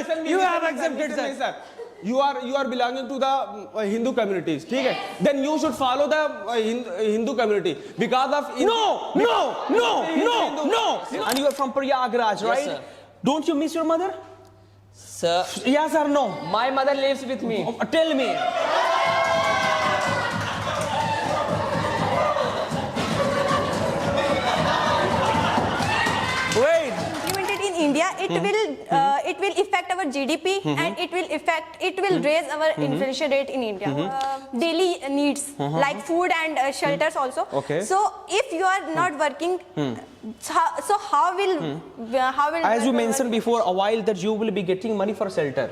much. You have accepted, sir. You are belonging to the Hindu communities, okay? Then you should follow the Hindu community because of No. And you are from Prayagraj, right? Yes, sir. Don't you miss your mother? Sir, Yes or no? my mother lives with me. Tell me. Wait. Implemented in India, it will affect our GDP and it will raise our inflation rate in India. Daily needs like food and shelters also. Okay. So if you are not working, so how will As you mentioned before a while that you will be getting money for shelter.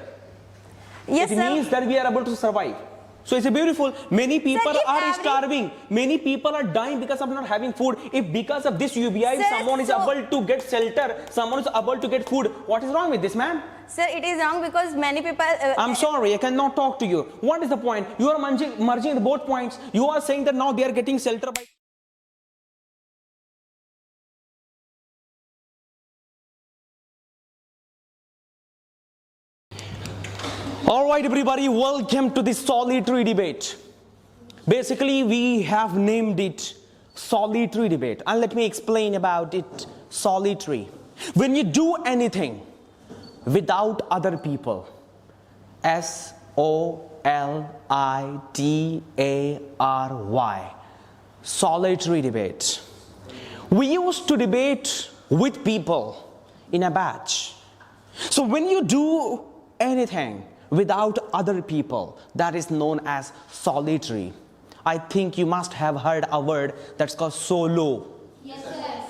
Yes, It sir. means that we are able to survive. So it's beautiful. Many people if are every- starving. Many people are dying because of not having food. If because of this UBI, Sir, someone is so- able to get shelter, someone is able to get food. What is wrong with this, man? Sir, it is wrong because many people. I'm sorry, I cannot talk to you. What is the point? You are merging both points. You are saying that now they are getting shelter by. All right, everybody, welcome to this solitary debate. Basically, we have named it solitary debate, and let me explain about it. Solitary. When you do anything without other people, SOLITARY, solitary debate. We used to debate with people in a batch. So when you do anything without other people, that is known as solitary. I think you must have heard a word that's called solo. Yes,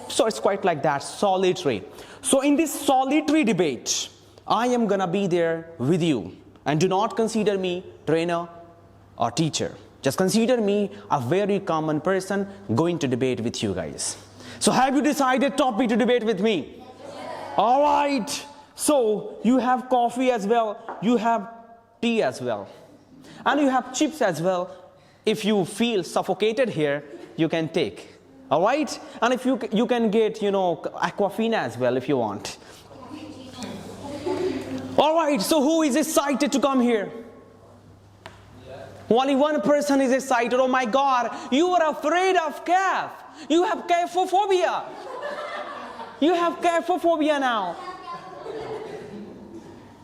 so it's quite like that, solitary. So in this solitary debate, I am gonna be there with you. And do not consider me trainer or teacher. Just consider me a very common person going to debate with you guys. So have you decided topic to debate with me? Yes. All right. So you have coffee as well, you have tea as well, and you have chips as well. If you feel suffocated here, you can take. All right? And if you can get, Aquafina as well if you want. All right, so who is excited to come here? Only one person is excited. Oh my God, you are afraid of calf. You have calfophobia. You have calfophobia now.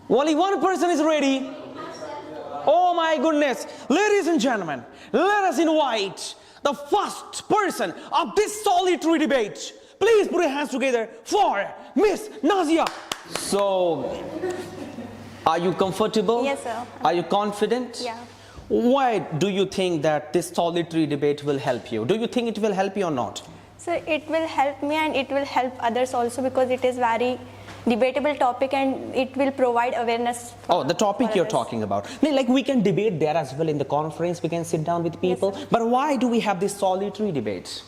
Only one person is ready. Oh my goodness. Ladies and gentlemen, let us invite the first person of this solitary debate. Please put your hands together for Miss Nazia. So, are you comfortable? Yes, sir. Are you confident? Yeah. Why do you think that this solitary debate will help you? Do you think it will help you or not? So it will help me and it will help others also because it is very debatable topic and it will provide awareness. Oh, the topic for you're others. talking about. Like we can debate there as well in the conference. We can sit down with people. Yes, sir. But why do we have this solitary debate?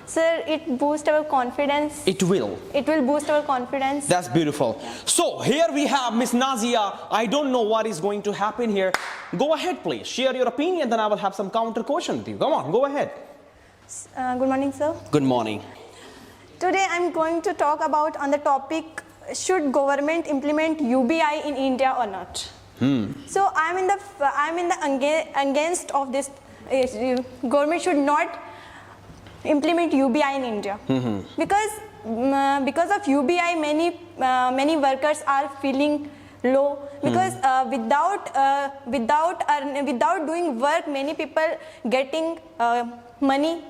Sir, it boosts our confidence. It will. It will boost our confidence. That's beautiful. So here we have Miss Nazia. I don't know what is going to happen here. Go ahead, please. Share your opinion. Then I will have some counter question with you. Come on, go ahead. Good morning, sir. Good morning. Today I'm going to talk about on the topic, should government implement UBI in India or not? So I'm in the against of this. Government should not implement UBI in India because of UBI many workers are feeling low because without doing work many people getting money.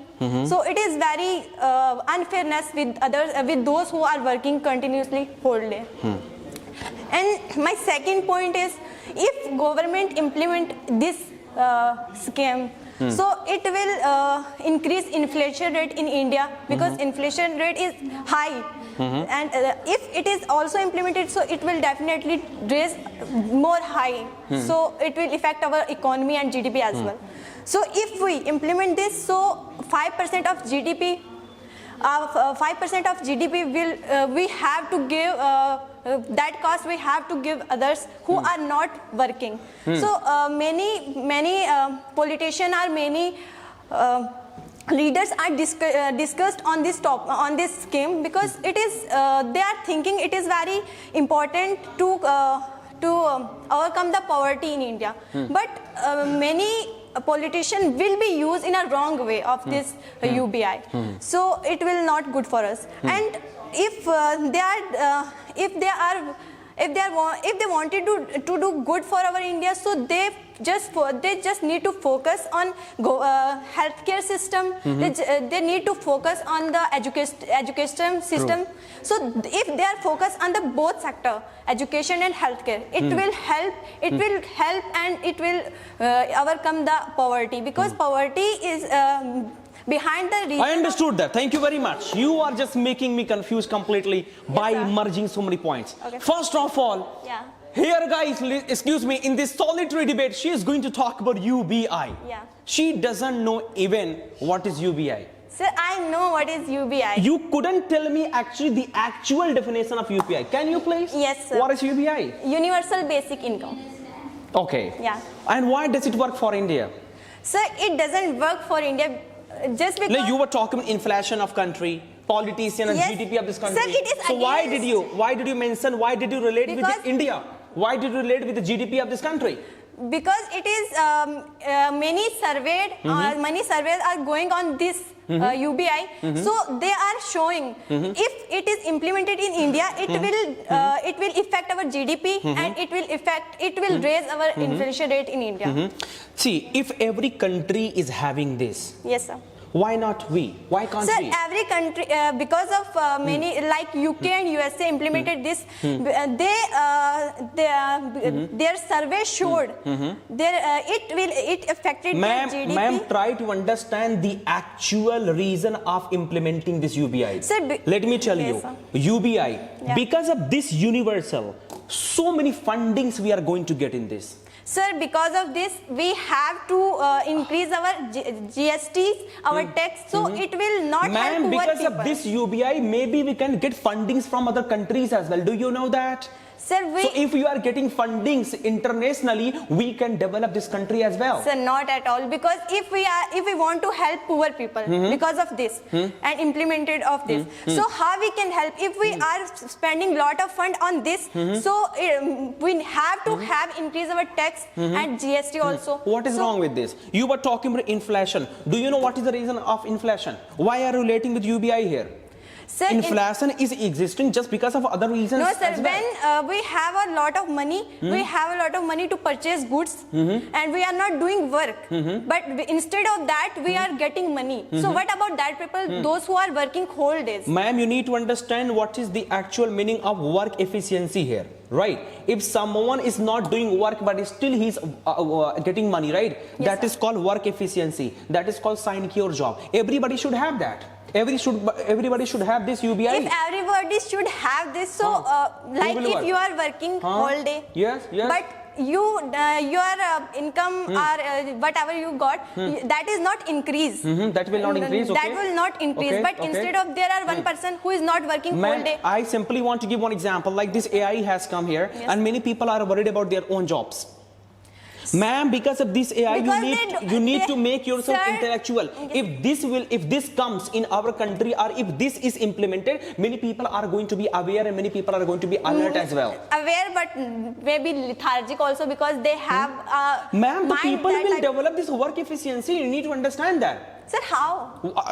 So it is very unfairness with those who are working continuously whole day. And my second point is, if government implement this scheme, so it will increase inflation rate in India because inflation rate is high. And if it is also implemented, so it will definitely raise more high. So it will affect our economy and GDP as well. So if we implement this, so 5% of GDP, 5% of GDP will we have to give that cost we have to give others who are not working. So many politicians or many leaders are discussed on this scheme because it is they are thinking it is very important to overcome the poverty in India. But many politicians will be used in a wrong way of this UBI. So it will not good for us. And if they wanted to do good for our India, so they just need to focus on healthcare system. They need to focus on the education system. So if they are focused on the both sector, education and healthcare, it will help. It will help and it will overcome the poverty, because poverty is behind the reason. I understood that. Thank you very much. You are just making me confused completely by sir. merging so many points. Okay. First of all, Yeah. here guys, excuse me, in this solitary debate, she is going to talk about UBI. Yeah. She doesn't know even what is UBI. Sir, I know what is UBI. You couldn't tell me actually the actual definition of UBI. Can you please? Yes, sir. What is UBI? Universal basic income. Okay. Yeah. And why does it work for India? Sir, it doesn't work for India just because. Like you were talking about inflation of country, politician and Yes. GDP of this country. Sir, it is so why did against- you mention, why did you relate with Because- India? Why did you relate with the GDP of this country? Because it is many surveys are going on this UBI, so they are showing if it is implemented in India, it will affect our GDP and it will raise our inflation rate in India. See, if every country is having this, Yes, sir. why not we? Why can't Sir, we? every country, because of many, like UK and USA implemented this, their survey showed it affected their GDP. Ma'am, try to understand the actual reason of implementing this UBI. Sir, Let me tell yes, you, sir. UBI, Yeah. because of this universal, so many fundings we are going to get in this. Sir, because of this, we have to increase our GSTs, our tax, so it will not help Ma'am, poor because people. of this UBI, maybe we can get fundings from other countries as well. Do you know that? Sir, So if you are getting fundings internationally, we can develop this country as well. Sir, not at all, because if we want to help poor people because of this and implemented of this, so how we can help if we are spending lot of fund on this? So we have to have increase our tax and GST also. What is wrong with this? You were talking about inflation. Do you know what is the reason of inflation? Why are you relating with UBI here? Sir, Inflation is existing just because of other reasons. No, sir. as well. When we have a lot of money, we have a lot of money to purchase goods, and we are not doing work. But instead of that, we are getting money. So what about that people, those who are working whole days? Ma'am, you need to understand what is the actual meaning of work efficiency here, right? If someone is not doing work but still he's getting money, right? Yes, That sir. is called work efficiency. That is called sinecure job. Everybody should have that. Everybody should have this UBI. If everybody should have this, so like will if work? you are working whole day, Yes, yes. but your income or whatever you got, that is not increase. That will not increase, That okay. will not increase. Okay, But okay. instead of there are one person who is not working whole Ma'am, day. I simply want to give one example. Like this AI has come here, Yes. and many people are worried about their own jobs. Ma'am, because of this AI, Because you need to they- make yourself Sir, intellectual. If this comes in our country, or if this is implemented, many people are going to be aware and many people are going to be alert as well. Aware, but maybe lethargic also, because they have Ma'am, the mind people that will like- develop this work efficiency. You need to understand that. Sir, how?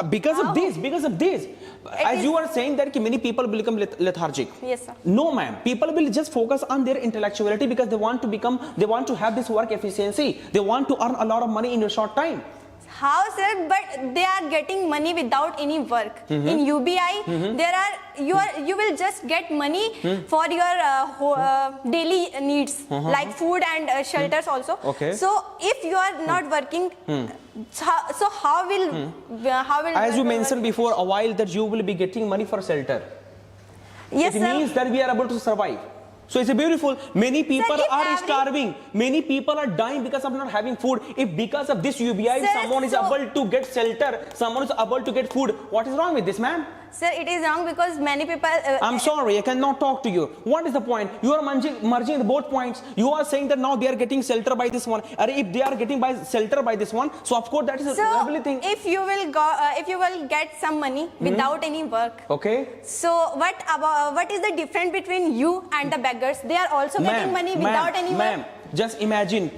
Because How? of this. As is- you are saying that many people will become lethargic. Yes, sir. No, ma'am. People will just focus on their intellectuality because they want to have this work efficiency. They want to earn a lot of money in a short time. How, sir? But they are getting money without any work. In UBI, you will just get money for your daily needs, like food and shelters also. Okay. So if you are not working, so how will As you mentioned before a while that you will be getting money for shelter. Yes, It sir. means that we are able to survive. So it's beautiful. Many people if are every- starving. Many people are dying because of not having food. If because of this UBI, Sir, someone is so- able to get shelter, someone is able to get food, what is wrong with this, ma'am? Sir, it is wrong because many people. I'm sorry, I cannot talk to you. What is the point? You are merging the both points. You are saying that now they are getting shelter by this one. Or if they are getting shelter by this one, so of course that is a So lovely thing. if you will go, if you will get some money without any work, Okay. so what is the difference between you and the beggars? They are also getting money without any work. Ma'am, just imagine,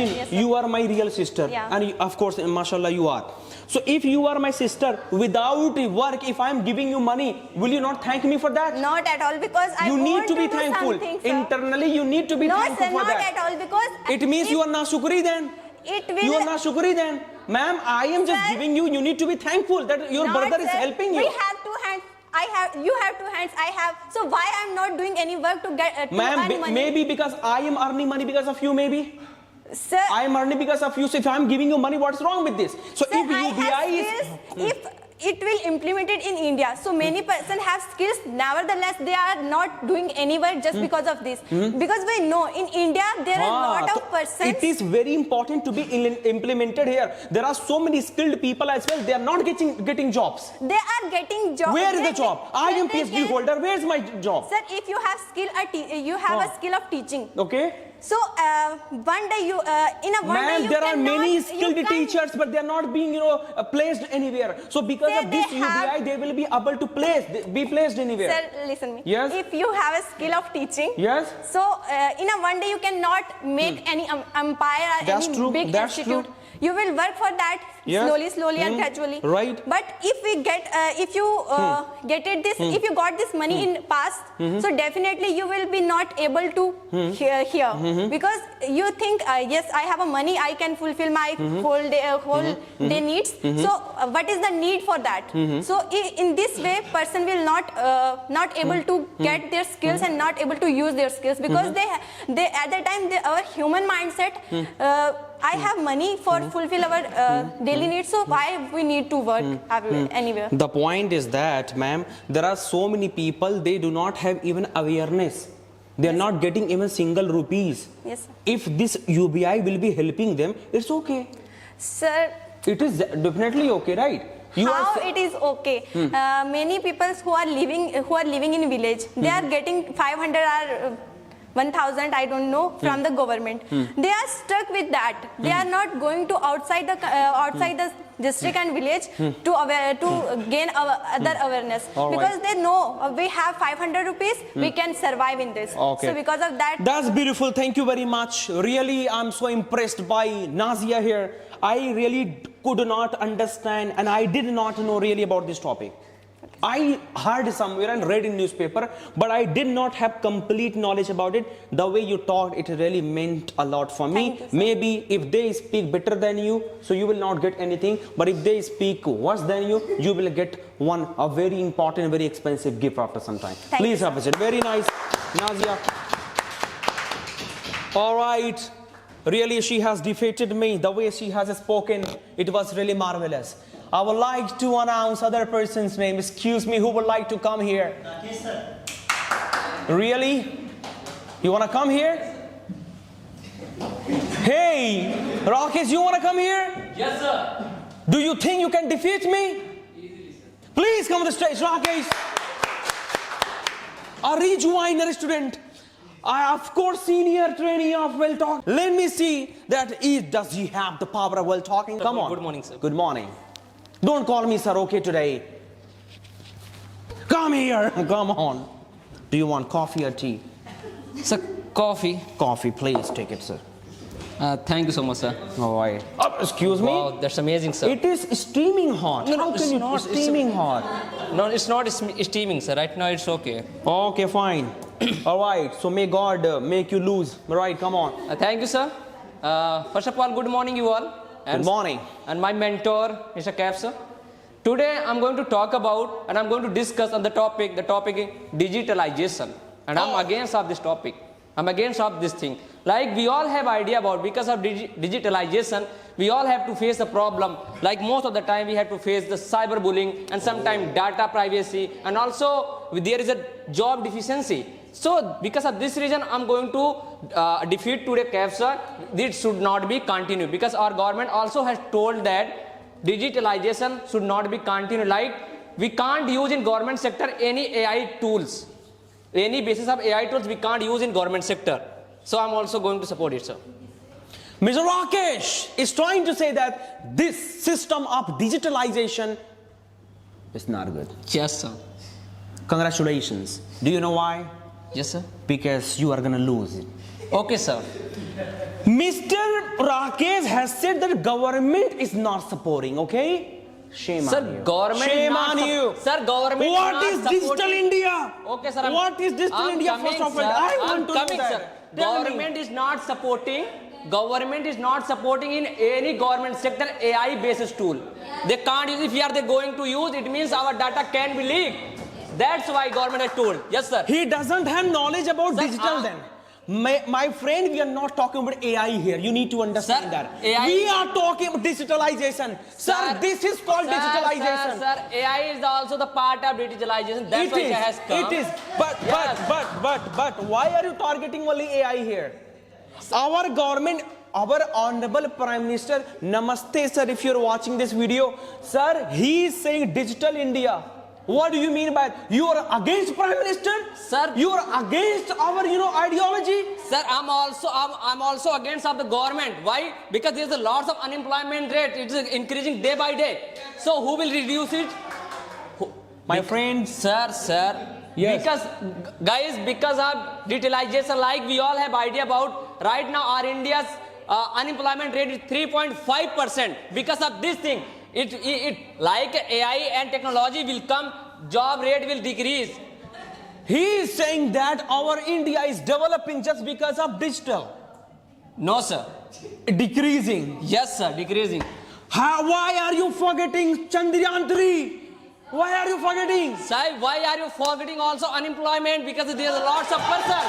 Yes, sir. you are my real sister, Yeah. and of course, mashallah, you are. So if you are my sister, without work, if I am giving you money, will you not thank me for that? Not at all, because I You want need to be do thankful. something, sir. Internally, you need to be No, thankful sir, for not that. at all, because It means if you are nashukri then. It will. You are nashukri then. Ma'am, I am just Sir, giving you. You need to be thankful that your Not, brother is sir. helping you. We have two hands. You have two hands. I have. So why I'm not doing any work to get to Ma'am, earn money? maybe because I am earning money because of you, maybe. Sir, I am earning because of you. So if I am giving you money, what's wrong with this? So sir, if I UBI have is. skills. If it will implement it in India, so many person have skills. Nevertheless, they are not doing any work just because of this. Because we know in India there are a lot so of persons. it is very important to be implemented here. There are so many skilled people as well. They are not getting jobs. They are getting jobs. Where is the job? I am They PhD can- holder. Where is my job? Sir, if you have skill, you have a skill of teaching. Okay. So one day you in a one day Ma'am, you there are cannot- many you skilled can't- teachers, but they are not being, placed anywhere. So because Sir, of this they have- UBI, they will be able to be placed anywhere. Sir, listen me. Yes. If you have a skill of teaching, Yes. so in a one day you cannot make any empire or That's any true. big That's institute. true. You will work for that Yes. slowly and gradually. Right. But if we get, if you get it this, if you got this money in past, so definitely you will be not able to here because you think yes, I have a money, I can fulfill my whole day needs. So what is the need for that? So in this way, person will not able to get their skills and not able to use their skills because they at the time our human mindset. I have money for fulfill our daily needs, so why we need to work anywhere? The point is that, ma'am, there are so many people, they do not have even awareness. They are not getting even single rupees. Yes, sir. If this UBI will be helping them, it's okay. Sir, It is definitely okay, right? how it is okay? Many people who are living in village, they are getting 500 or 1,000, I don't know, from the government. They are stuck with that. They are not going to outside the district and village to gain other awareness. All right. Because they know we have 500 rupees, we can survive in this. Okay. So because of that, That's beautiful. Thank you very much. Really, I'm so impressed by Nazia here. I really could not understand and I did not know really about this topic. I heard somewhere and read in newspaper, but I did not have complete knowledge about it. The way you talked, it really meant a lot for me. Thank you, sir. Maybe if they speak better than you, so you will not get anything. But if they speak worse than you, you will get a very important, very expensive gift after some time. Thank Please you, sir. appreciate. Very nice, Nazia. All right. Really, she has defeated me. The way she has spoken, it was really marvelous. I would like to announce other person's name. Excuse me, who would like to come here? Yes, sir. Really? You want to come here? Hey, Rakesh, you want to come here? Yes, sir. Do you think you can defeat me? Please come to the stage, Rakesh. A rejoiner student. I, of course, senior trainee of well talk. Let me see that does he have the power of well talking? Come on. Good morning, sir. Good morning. Don't call me sir, okay, today. Come here. Come on. Do you want coffee or tea? Sir, coffee. Coffee, please take it, sir. Thank you so much, sir. All right. Excuse me. Wow, that's amazing, sir. It is steaming hot. No, How it's can you? not. It's steaming hot. No, it's not steaming, sir. Right now, it's okay. Okay, fine. All right. So may God make you lose. All right, come on. Thank you, sir. First of all, good morning, you all. Good morning. And my mentor, Mr. Cap, sir. Today, I'm going to talk about and I'm going to discuss on the topic is digitalization. And I'm against of this topic. I'm against of this thing. Like we all have idea about because of digitalization, we all have to face a problem. Like most of the time, we have to face the cyberbullying and sometimes data privacy, and also there is a job deficiency. So because of this reason, I'm going to defeat today CAPSA. This should not be continued because our government also has told that digitalization should not be continued. Like we can't use in government sector any AI tools. Any basis of AI tools we can't use in government sector. So I'm also going to support it, sir. Mr. Rakesh is trying to say that this system of digitalization is not good. Yes, sir. Congratulations. Do you know why? Yes, sir. Because you are gonna lose it. Okay, sir. Mr. Rakesh has said that government is not supporting, okay? Shame Sir, on you. government Shame is not on you. Sir, government What is is not Digital supporting- India? Okay, sir. What is Digital I'm India? coming, First of all, sir. I I'm want to coming, know sir. that. Tell me. Government is not supporting. Government is not supporting in any government sector AI based tool. They can't use. If they going to use, it means our data can be leaked. That's why government has told. Yes, sir. He doesn't have knowledge about Sir, digital then. My friend, we are not talking about AI here. You need to understand Sir, that. AI we are talking about digitalization. Sir, this is called digitalization. Sir, AI is also the part of digitalization. That's why it has come. It is. But why are you targeting only AI here? Our government, our honorable Prime Minister, Namaste sir, if you're watching this video, sir, he is saying Digital India. What do you mean by it? You are against Prime Minister? Sir. You are against our, ideology? Sir, I'm also against of the government. Why? Because there's a lots of unemployment rate. It is increasing day by day. So who will reduce it? My friends. Sir. Yes. Because of digitalization, like we all have idea about, right now our India's unemployment rate is 3.5%. Because of this thing, it like AI and technology will come, job rate will decrease. He is saying that our India is developing just because of digital. No, sir. Decreasing. Yes, sir, decreasing. Why are you forgetting Chandrayaan 3? Why are you forgetting? Sir, why are you forgetting also unemployment? Because there's lots of person.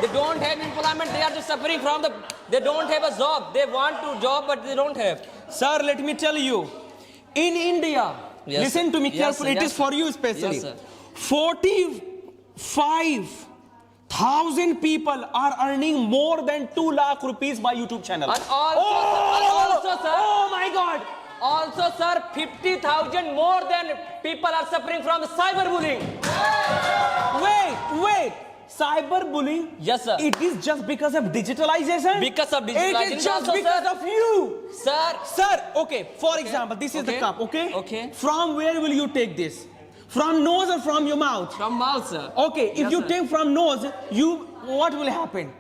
They don't have employment. They are just suffering from they don't have a job. They want to job, but they don't have. Sir, let me tell you. In India, Yes, listen sir. to me Yes, carefully. sir. It Yes, is for sir. you especially. Yes, sir. 45,000 people are earning more than 2 lakh rupees by YouTube channel. And also, sir. Oh my God. Also, sir, 50,000 more than people are suffering from cyberbullying. Wait. Cyberbullying? Yes, sir. It is just because of digitalization? Because of digitalization It is just also, because sir. of you. Sir, Okay. For example, this is the Okay. cup, okay? Okay. From where will you take this? From nose or from your mouth? from mouth, sir. Okay, if Yes, you sir. take from nose, what will happen?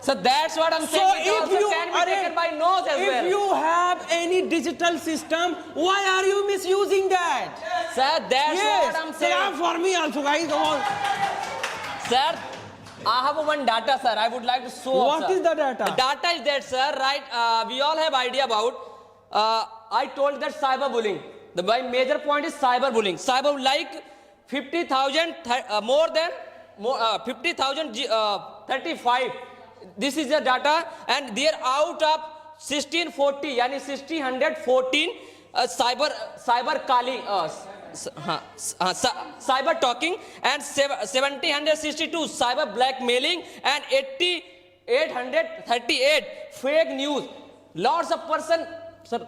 So that's what I'm So saying. It if also you can be taken by nose as well. if you have any digital system, why are you misusing that? Sir, that's what I'm saying. Sir, for me also, guys. Sir, I have one data, sir. I would like to show. What is the data? The data is that, sir. Right? We all have idea about. I told that cyberbullying. My major point is cyberbullying. Cyber like 50,000 more than 50,000 35. This is the data, and they are out of 1640, yani 1614 cyber calling. Cyber talking and 1762 cyber blackmailing and 838 fake news. Lots of person. Sir,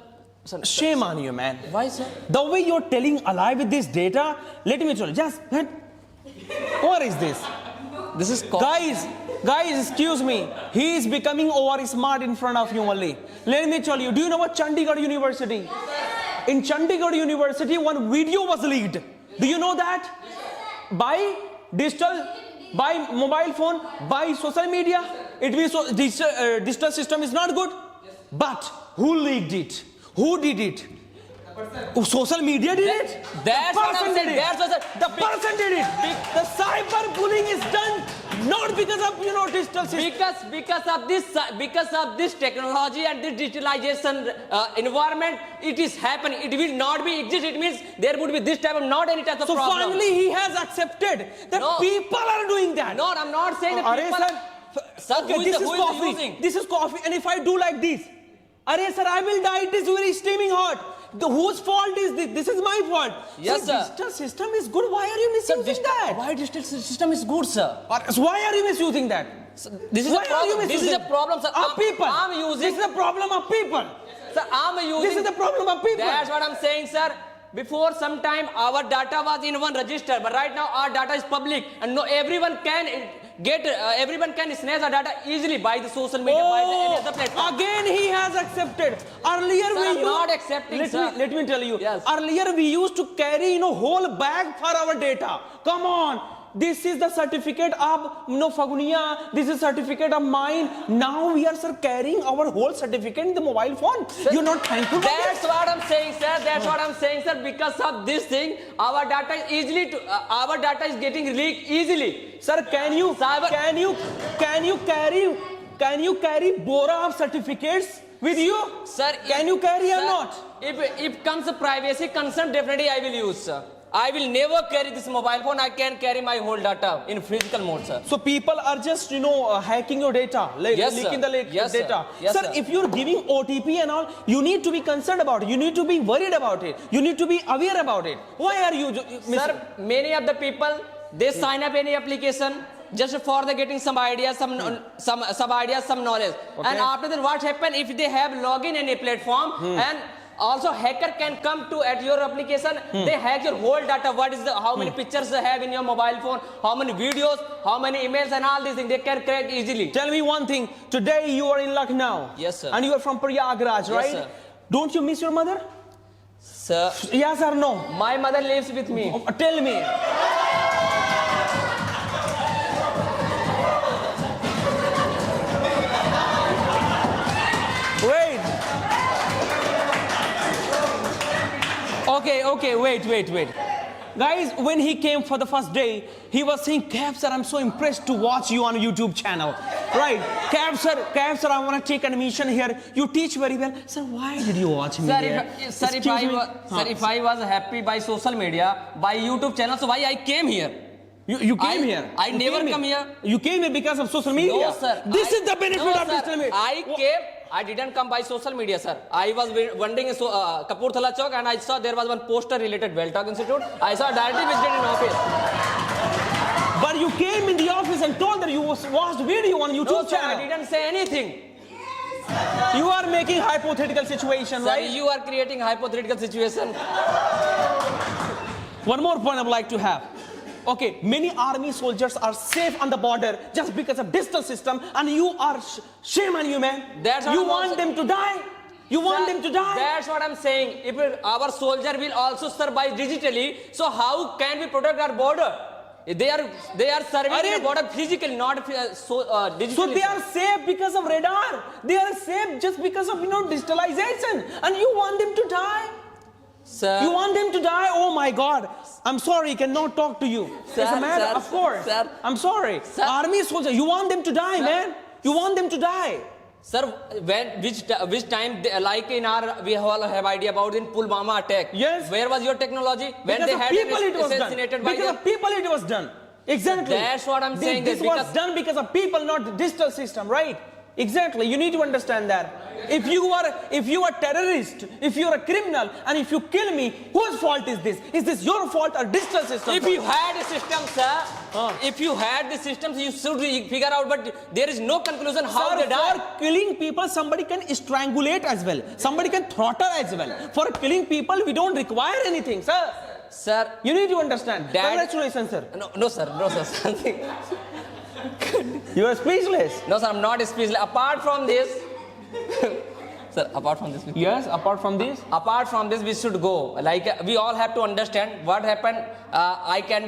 Shame on you, man. why, sir? The way you're telling a lie with this data, let me tell you. What is this? This is called. Guys, excuse me. He is becoming over smart in front of you only. Let me tell you. Do you know what Chandigarh University? In Chandigarh University, one video was leaked. Do you know that? By digital, by mobile phone, by social media. It means digital system is not good. But who leaked it? Who did it? Social media did it? That's what I'm saying. The person did it. The cyberbullying is done not because of digital system. Because of this technology and this digitalization environment, it is happening. It will not be exist. It means there would be this type of not any type of So problem. finally he has accepted that No. people are doing that. No, I'm not saying that Arey, people. sir, Sir, okay, who is this the- is who is coffee. using? This is coffee, and if I do like this, Arey, sir, I will die. It is very steaming hot. Whose fault is this? This is my fault. Yes, sir. Digital system is good. Why are you misusing that? Why digital system is good, sir? Why are you misusing that? This is Why a are you problem. This is misusing a problem, sir. Of people. I'm using. This is a problem of people. Sir, I'm using. This is the problem of people. That's what I'm saying, sir. Before some time, our data was in one register, but right now our data is public, and no, everyone can everyone can snatch our data easily by the social media, by any other platform. Again he has accepted. Earlier Sir, we I'm used, not accepting, sir. let me tell you. Yes. Earlier we used to carry whole bag for our data. Come on. This is the certificate of Fagunia. This is certificate of mine. Now we are, sir, carrying our whole certificate in the mobile phone. Sir, You're not thankful for That's this? what I'm saying, sir. That's what I'm saying, sir. Because of this thing, our data is our data is getting leaked easily. Sir, can you carry bora of certificates with you? Sir, Can you carry or sir, not? If comes a privacy concern, definitely I will use, sir. I will never carry this mobile phone. I can carry my whole data in physical mode, sir. So people are just, hacking your data, Yes, sir. leaking the Yes, sir. data. Yes, sir, sir. if you're giving OTP and all, you need to be concerned about it. You need to be worried about it. You need to be aware about it. Why are you, Sir, many of the people, they sign up any application just for the getting some ideas, some ideas, some knowledge. Okay. And after that, what happen if they have login in a platform and also hacker can come to at your application, they hack your whole data. What is how many pictures they have in your mobile phone, how many videos, how many emails and all these things they can crack easily. Tell me one thing. Today you are in Lucknow. Yes, sir. And you are from Prayagraj, right? sir. Don't you miss your mother? Sir, Yes or no? my mother lives with me. Tell me. Wait. Okay, wait. Guys, when he came for the first day, he was saying, Cab sir, I'm so impressed to watch you on YouTube channel. Right? Cab sir, I want to take admission here. You teach very well. Sir, why did you watch me there? If I was happy by social media, by YouTube channel, so why I came here? You came here. I You never came come here. You came here because of social media. No, sir. This is the benefit of digital media. I didn't come by social media, sir. I was wandering in Kapurthala Chowk and I saw there was one poster related Welltalk Institute. I saw directly visited in office. But you came in the office and told that you watched video on YouTube No, sir, channel. I didn't say anything. You are making hypothetical situation, Sir, right? you are creating hypothetical situation. One more point I would like to have. Okay, many army soldiers are safe on the border just because of digital system, and you are shame on you, man. That's what you I'm want also- them to die. You want them to die. That's what I'm saying. If our soldier will also survive digitally, so how can we protect our border? They are serving the border physically, not digitally. So they are safe because of radar. They are safe just because of digitalization, and you want them to die. Sir, You want them to die? Oh my God! I'm sorry, cannot talk to you. Sir, it's a matter, sir, of course. sir. I'm sorry. Sir. Army soldier, you want them to die, man. You want them to die. Sir, which time like in our we all have idea about in Pulwama attack. Yes. Where was your technology when Because they of had people it was done. assassinated by Because them? of people it was done. Exactly. That's what I'm saying, This that was because- done because of people, not the digital system, right? Exactly. You need to understand that. If you are terrorist, if you are a criminal, and if you kill me, whose fault is this? Is this your fault or digital system? If you had a system, sir, if you had the systems, you should figure out. But there is no conclusion how Sir, they die. for killing people, somebody can strangulate as well. Somebody can throttle as well. For killing people, we don't require anything, sir. Sir, You need to understand. That- Congratulations, sir. no, sir, something. You are speechless. No, sir, I'm not speechless. Apart from this, sir, apart from this. Yes, apart from this. Apart from this, we should go. Like we all have to understand what happened. I can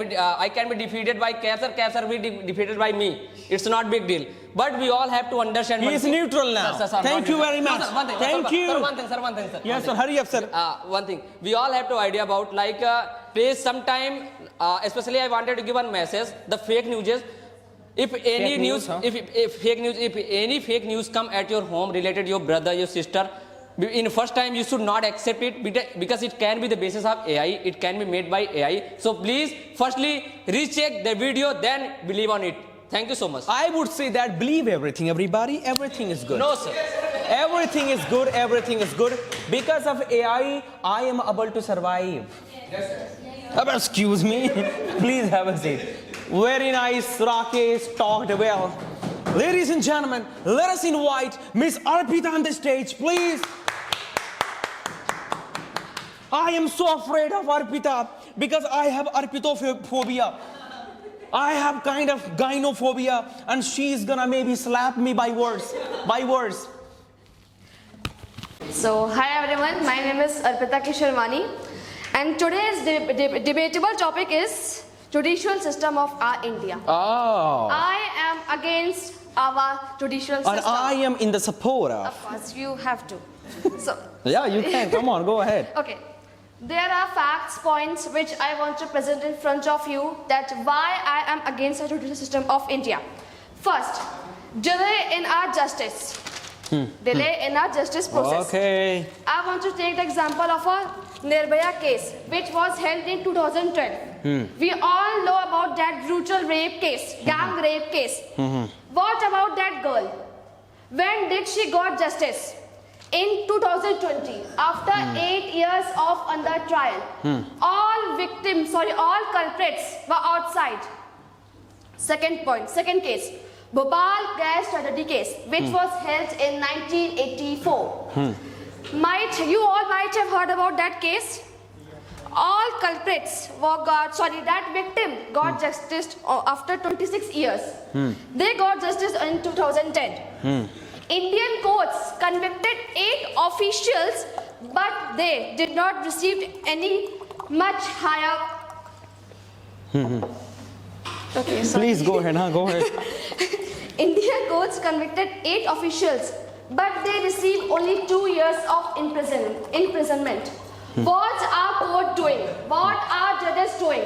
be defeated by Capsar. Capsar will be defeated by me. It's not big deal. But we all have to understand. He one is thing. neutral now. Sir, Thank not you neutral. very No, much. sir, one thing, Thank sir, you. Sir, one thing, sir. Yes, sir. Hurry up, sir. One thing. We all have to idea about like please sometime. Especially, I wanted to give one message. The fake news is. If any news, news, huh? if any fake news come at your home related to your brother, your sister, in first time you should not accept it because it can be the basis of AI. It can be made by AI. So please, firstly, recheck the video, then believe on it. Thank you so much. I would say that believe everything, everybody. Everything is good. No, sir. Everything is good. Everything is good. Because of AI, I am able to survive. Excuse me. Please have a seat. Very nice. Rakesh talked well. Ladies and gentlemen, let us invite Miss Arpita on the stage, please. I am so afraid of Arpita because I have arpitophobia. I have kind of gynophobia, and she's gonna maybe slap me by words. So, hi everyone, my name is Arpita Kishorwani, and today's debatable topic is judicial system of our India. Oh. I am against our judicial system. And I am in the support of. Of course, you have to. So, Yeah, you can. Come on, go ahead. okay. There are facts, points which I want to present in front of you that why I am against the judicial system of India. First, delay in our justice. Delay in our justice process. Okay. I want to take the example of a Nirbhaya case which was held in 2012. We all know about that brutal rape case, gang rape case. What about that girl? When did she got justice? In 2020, after 8 years of under trial. All culprits were outside. Second case, Bhopal gas tragedy case, which was held in 1984. You all might have heard about that case. All culprits that victim got justice after 26 years. They got justice in 2010. Indian courts convicted 8 officials, but they did not receive any much higher. Okay, sorry. Please go ahead. Go ahead. Indian courts convicted 8 officials, but they received only 2 years of imprisonment. What are court doing? What are judges doing?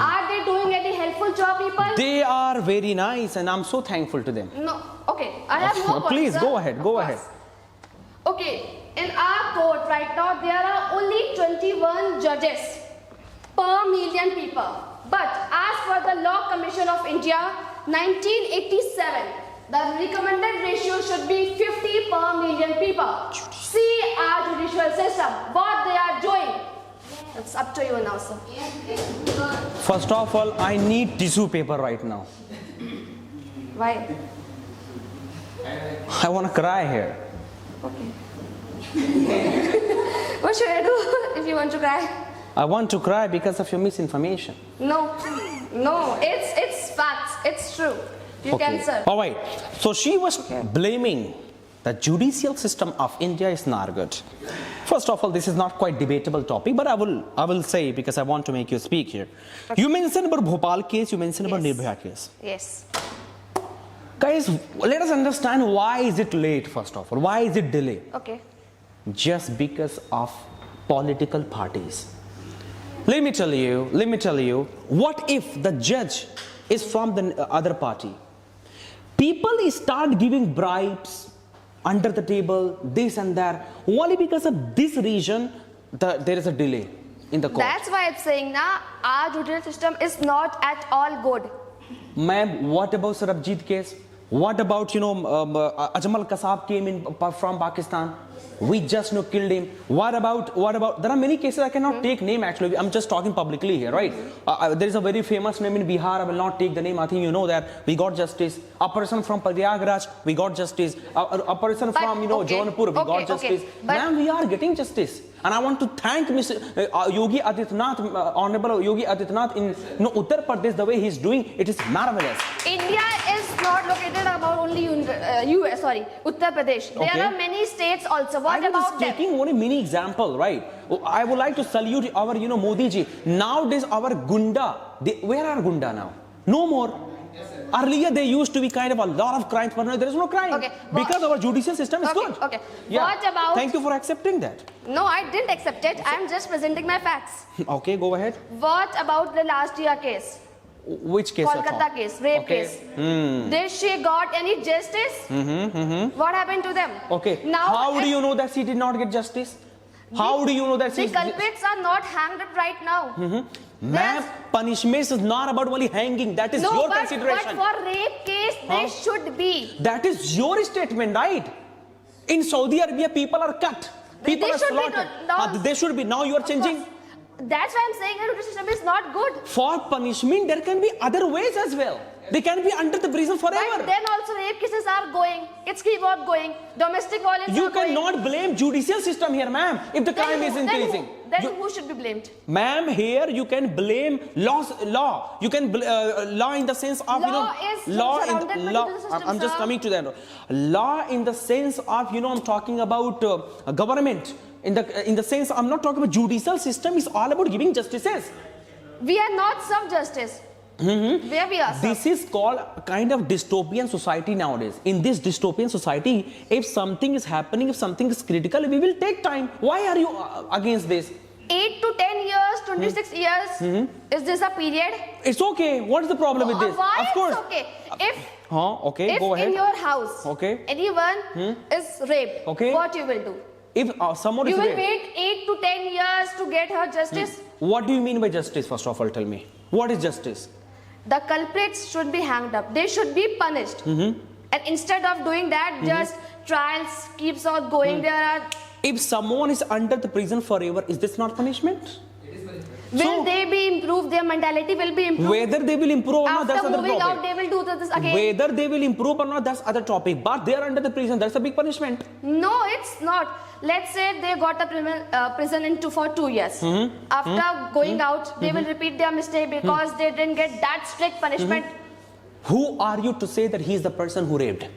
Are they doing any helpful job, people? They are very nice, and I'm so thankful to them. No. Okay, I have more points. Please sir. go ahead. Go Of ahead. course. Okay, in our court right now there are only 21 judges per million people. But as per the Law Commission of India, 1987, the recommended ratio should be 50 per million people. See our judicial system, what they are doing. It's up to you now, sir. First of all, I need tissue paper right now. Why? I want to cry here. Okay. What should I do if you want to cry? I want to cry because of your misinformation. No, it's facts, it's true. You can, sir. All right. So she was blaming the judicial system of India is not good. First of all, this is not quite debatable topic, but I will say because I want to make you speak here. Okay. You mentioned about Bhopal case, you mentioned about Yes. Nirbhaya case. Yes. Guys, let us understand why is it late first of all. Why is it delay? Okay. Just because of political parties. Let me tell you, what if the judge is from the other party? People start giving bribes under the table, this and that. Only because of this reason, there is a delay in the court. That's why I'm saying now, our judicial system is not at all good. Ma'am, what about Sarabjit case? What about, Ajmal Kasab came in from Pakistan? We just killed him. What about, there are many cases I cannot take name actually. I'm just talking publicly here, right? There is a very famous name in Bihar. I will not take the name. I think you know that. We got justice. A person from Prayagraj, we got justice. A person from, Jaunpur, we got justice. Ma'am, we are getting justice. And I want to thank Mr. Yogi Adityanath, Honorable Yogi Adityanath in Uttar Pradesh, the way he's doing, it is marvelous. India is not located about only Uttar Pradesh. Okay. There are many states also. What I about was them? taking one mini example, right? I would like to salute our, Modi ji. Nowadays, our Gunda, where are Gunda now? No more. Earlier, there used to be kind of a lot of crimes, but now there is no crime. Okay, because our judicial system is good. Okay. Yeah. What about... Thank you for accepting that. No, I didn't accept it. I'm just presenting my facts. Okay, go ahead. What about the last year case? Which case? Kolkata case, rape case. Did she got any justice? What happened to them? Okay. Now, how do you know that she did not get justice? How do you know that the culprits are not hanged up right now? Ma'am, punishment is not about only hanging. That is your consideration. But for rape case, they should be. That is your statement, right? In Saudi Arabia, people are cut. People are should be slaughtered. now- They should be. Now you are changing. That's why I'm saying education system is not good. For punishment, there can be other ways as well. They can be under the prison forever. But then also rape cases are going. It's keep on going. Domestic violence You are going. cannot blame judicial system here, ma'am, if the crime is increasing. Then who should be blamed? Ma'am, here you can blame law. You can law in the sense of Law is surrounded by law. judicial system, I'm just sir. coming to that. Law in the sense of I'm talking about government. In the sense I'm not talking about judicial system. Is all about giving justices. We are not served justice. Where we are served. This is called a kind of dystopian society nowadays. In this dystopian society, if something is happening, if something is critical, we will take time. Why are you against this? 8 to 10 years, 26 years. Is this a period? It's okay. What is the problem with this? Why Of course. it's okay? Okay, If go ahead. in your house Okay. anyone is raped, Okay. what you will do? If someone You is will raped, wait 8 to 10 years to get her justice. what do you mean by justice? First of all, tell me. What is justice? The culprits should be hanged up. They should be punished. And instead of doing that, just trials keeps on going. There are. If someone is under the prison forever, is this not punishment? Will they be improved? Their mentality will be improved. Whether they will improve or not, that's After other moving out, topic. they will do this again. Whether they will improve or not, that's other topic. But they are under the prison. That's a big punishment. No, it's not. Let's say they got a prison for 2 years. After going out, they will repeat their mistake because they didn't get that strict punishment. Who are you to say that he is the person who raped?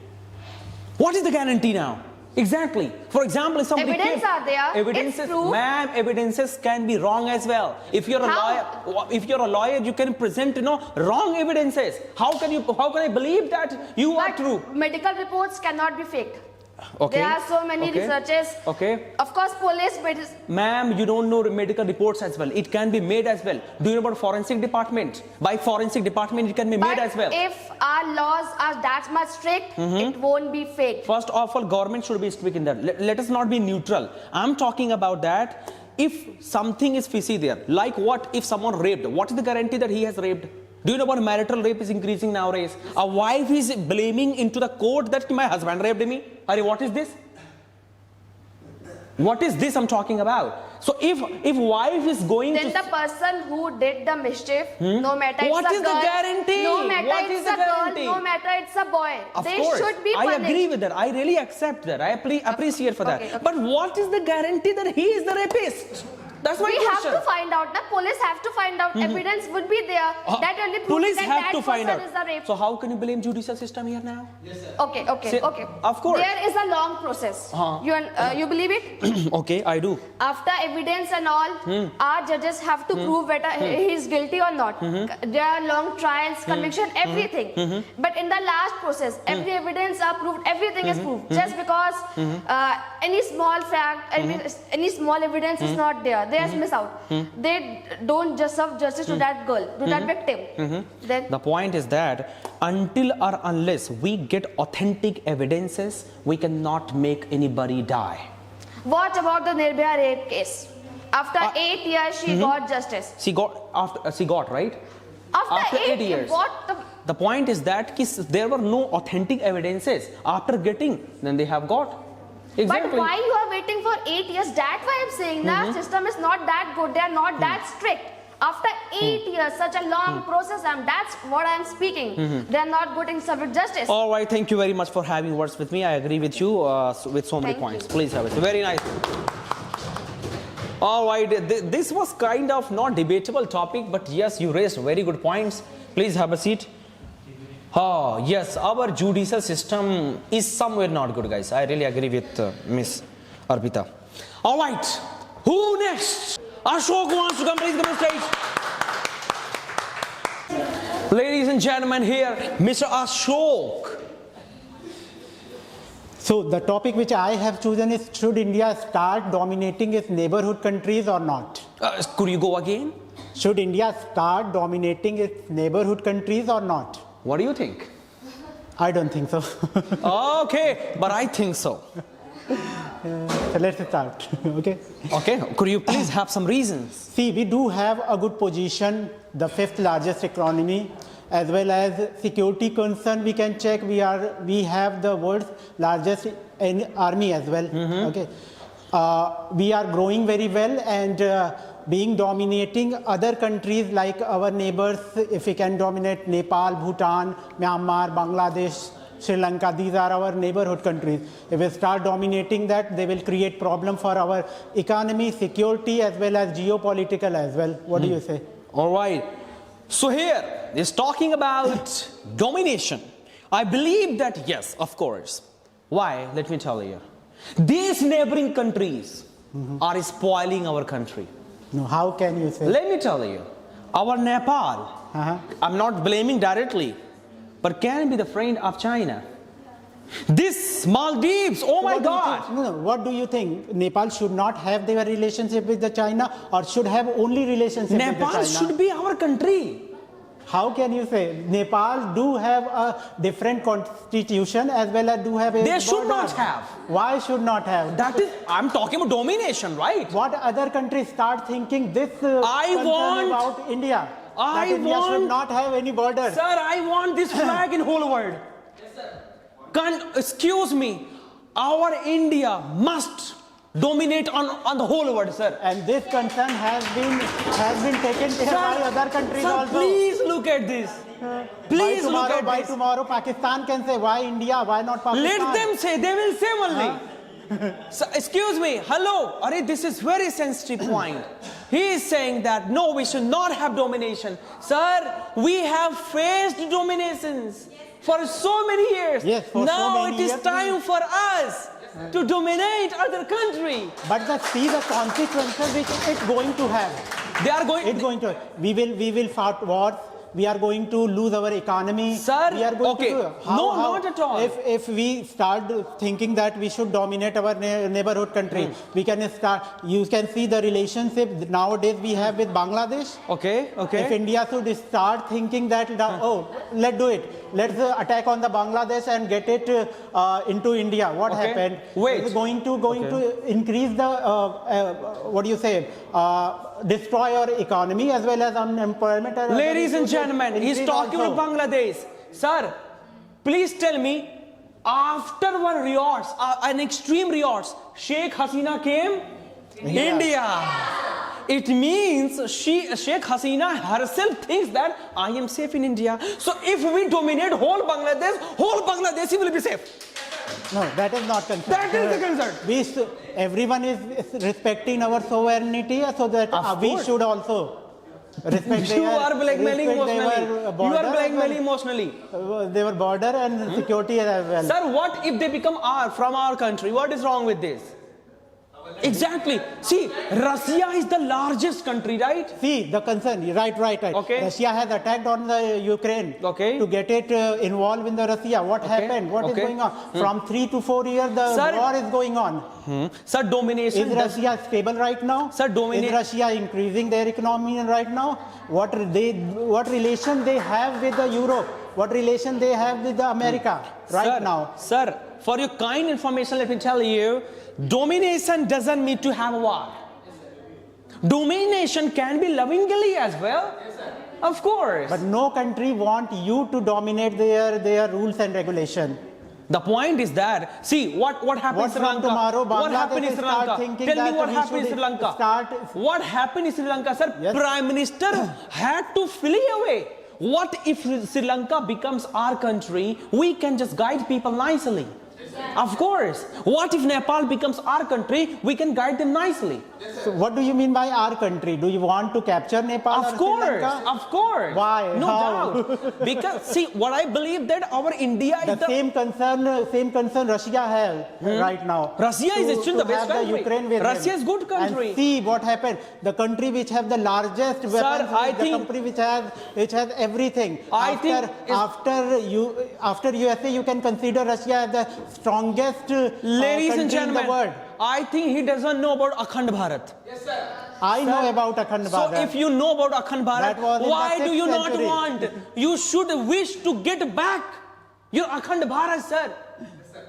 What is the guarantee now? Exactly. For example, if somebody Evidence are there. Evidences, It's proof. ma'am, evidences can be wrong as well. If you're a How? lawyer, you can present wrong evidences. How can I believe that you are But true? medical reports cannot be faked. Okay. There are so many Okay. researches. Okay. Of course, police. Ma'am, you don't know medical reports as well. It can be made as well. Do you know about forensic department? By forensic department, it can be made But as well. if our laws are that much strict, it won't be faked. First of all, government should be strict in that. Let us not be neutral. I'm talking about that. If something is fishy there, like what if someone raped? What is the guarantee that he has raped? Do you know about marital rape is increasing nowadays? A wife is blaming into the court that my husband raped me. Are what is this? What is this I'm talking about? So if wife is going Then to the person who did the mischief, no matter it's What a is the girl, guarantee? no matter What it's is the a girl, guarantee? no matter it's a boy, Of they course, should be I punished. agree with that. I really accept that. I appreciate for that. Okay, okay. But what is the guarantee that he is the rapist? That's my We question. have to find out. The police have to find out. Evidence would be there. That only proves Police that have that to find person out. is the rape. So how can you blame judicial system here now? Okay. See, Okay. of course. There is a long process. You believe it? Okay, I do. After evidence and all, our judges have to prove whether he is guilty or not. There are long trials, conviction, everything. But in the last process, every evidence are proved, everything is proved. Just because any small fact, any small evidence is not there, they are miss out. They don't just serve justice to that girl, to that victim. Then The point is that until or unless we get authentic evidences, we cannot make anybody die. what about the Nirbhaya rape case? After 8 years, she got justice. She got right? After 8 years. What The point is that there were no authentic evidences. After getting, then they have got. Exactly. But why you are waiting for 8 years? That's why I'm saying the system is not that good. They are not that strict. After 8 years, such a long process, and that's what I'm speaking. They are not good in serving justice. All right, thank you very much for having words with me. I agree with you with so many Thank points. you. Please have it. Very nice. All right, this was kind of not debatable topic, but yes, you raised very good points. Please have a seat. Oh, yes, our judicial system is somewhere not good, guys. I really agree with Miss Arpita. All right, who next? Ashok wants to come, please come on stage. Ladies and gentlemen, here, Mr. Ashok. So the topic which I have chosen is, should India start dominating its neighborhood countries or not? Could you go again? Should India start dominating its neighborhood countries or not? What do you think? I don't think so. Okay, but I think so. So let's start. Okay. Okay, could you please have some reasons? See, we do have a good position, the 5th largest economy, as well as security concern. We can check. We have the world's largest army as well. Okay. We are growing very well, and being dominating other countries like our neighbors, if we can dominate Nepal, Bhutan, Myanmar, Bangladesh, Sri Lanka, these are our neighborhood countries. If we start dominating that, they will create problem for our economy, security, as well as geopolitical as well. What do you say? All right. So here is talking about domination. I believe that yes, of course. Why? Let me tell you. These neighboring countries are spoiling our country. No, how can you say? Let me tell you. Our Nepal, I'm not blaming directly, but can be the friend of China. This Maldives, oh my What do you God. think? No, what do you think? Nepal should not have their relationship with the China, or should have only relationship with the Nepal China? should be our country. How can you say? Nepal do have a different constitution as well as do have a They should border. not have. Why should not have? That is, I'm talking about domination, right? What other countries start thinking this I concern want- about India? I that India want- should not have any border. Sir, I want this flag in whole world. Excuse me, our India must dominate on the whole world, sir. And this concern has been taken care by other countries sir, also. please look at this. Please look at by this. tomorrow, Pakistan can say, why India? Why not Pakistan? Let them say, they will say only. So, excuse me, hello, Are, this is very sensitive point. He is saying that no, we should not have domination. Sir, we have faced dominations for so many years. Yes, for so now many it is years time for us to dominate other country. But see the consequences which it's going to have. They are going. It's going to. We will fight wars. We are going to lose our economy. Sir, we are going okay. to No, not at all. If we start thinking that we should dominate our neighborhood country, we can start. You can see the relationship nowadays we have with Bangladesh. Okay, okay. If India should start thinking that, let's do it. Let's attack on the Bangladesh and get it into India. What Okay. happened? Wait. It's going to increase the what do you say? Destroy our economy as well as unemployment. Ladies and gentlemen, he's talking about Bangladesh. Sir, please tell me, after one riots, an extreme riots, Sheikh Hasina came India. It means Sheikh Hasina herself thinks that I am safe in India. So if we dominate whole Bangladesh will be safe. No, that is not concern. That is the concern. Everyone is respecting our sovereignty, so that Of we course. should also respect You are blackmailing emotionally. You are blackmailing emotionally. their border and security as well. Sir, what if they become from our country? What is wrong with this? Exactly. See, Russia is the largest country, right? See the concern, right. Okay. Russia has attacked on the Ukraine Okay. to get it involved in the Russia. What happened? What is Okay. going on? From 3 to 4 years, the Sir- war is going on. Sir, domination Is does- Russia stable right now? Sir, Is Russia increasing their economy right now? What relation they have with the Europe? What relation they have with the America right now? Sir, for your kind information, let me tell you, domination doesn't mean to have a war. Domination can be lovingly as well. Of course. But no country want you to dominate their rules and regulation. The point is that, see, what happened in What Sri from Lanka? tomorrow What happened in Bangladesh Sri start Lanka? thinking Tell me that what we happened in should Sri Lanka. start- What happened in Sri Lanka, sir? Yes. Prime Minister had to flee away. What if Sri Lanka becomes our country? We can just guide people nicely. Of course. What if Nepal becomes our country? We can guide them nicely. So what do you mean by our country? Do you want to capture Nepal or Of Sri course, Lanka? of course. Why? No How? doubt. Because see, what I believe that our India is The same concern Russia has right now. Russia is still the best have the country. Ukraine with Russia them. is good country. And see what happened. The country which have the largest weapons, I the think- country which has everything. I think after USA, you can consider Russia as the strongest Ladies country and gentlemen, in the world. I think he doesn't know about Akhand Bharat. I know about Akhand So Bharat. if you know about Akhand That Bharat, was in the why do 6th you not century. want? You should wish to get back your Akhand Bharat, sir.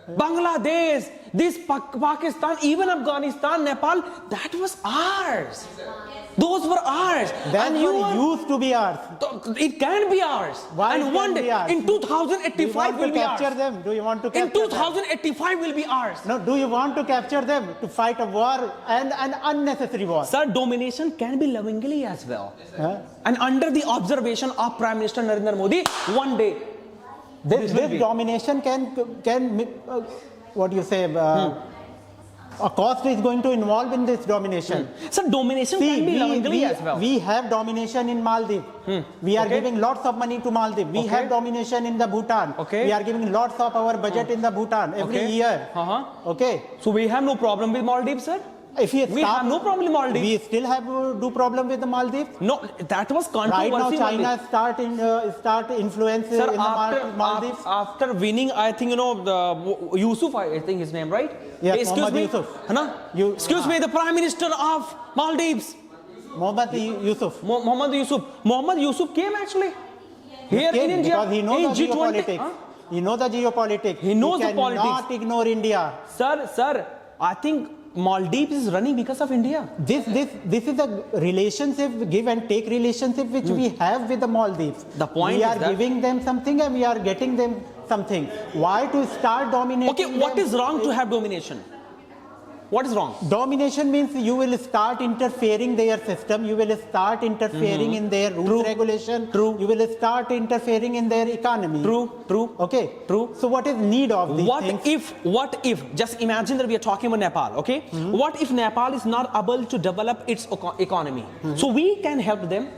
Bangladesh, this Pakistan, even Afghanistan, Nepal, that was ours. Those were ours. That and you one used to be ours. It can be ours. Why it and can one be day, ours? in Do you 2085 want will to be capture ours. them? Do you want to capture In 2085 will be ours. them? No, do you want to capture them to fight a war and an unnecessary war? Sir, domination can be lovingly as well. Huh? And under the observation of Prime Minister Narendra Modi, one day, This will be. domination can what do you say? A cost is going to involve in this domination. Sir, domination See, can be lovingly as well. we have domination in Maldives. We are Okay. giving lots of money to Maldives. We Okay. have domination in the Bhutan. Okay. We are giving lots of our budget in the Bhutan every Okay. year. Uh-huh. Okay. So we have no problem with Maldives, sir? If we have no problem with Maldives. We still have do problem with the Maldives. No, that was Right now, controversy. China start influence Sir, in the Maldives. after winning, I think, Yusuf, I think his name, right? Yeah, Excuse Mohammed me. Yusuf. है ना? Excuse me, the Prime Minister of Maldives, Mohammed Yusuf. Mohammed Yusuf. Mohammed Yusuf came actually here Came in India. because he knows the in G20. geopolitics. Huh? He knows the geopolitics. He knows the politics. cannot ignore India. Sir, I think Maldives is running because of India. This is a relationship, give and take relationship which we have with the Maldives. The point we is are that- giving them something and we are getting them something. Why to start dominating? Okay, what them? is wrong to have domination? What is wrong? Domination means you will start interfering their system. You will start interfering in their rules, regulation. True. You will start interfering in their economy. True. Okay. True. So what is need of these What things? if, just imagine that we are talking about Nepal, okay? What if Nepal is not able to develop its economy? So we can help them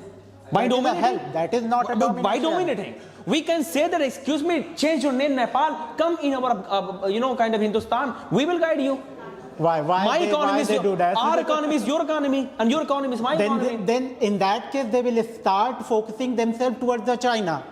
by That is a dominating. help. That is not a But by domination. dominating. We can say that, excuse me, change your name Nepal, come in our, kind of Hindustan, we will guide you. Why My they, economy why is they do that? our economy is your economy, and your economy is my economy. Then in that case they will start focusing themselves towards the China.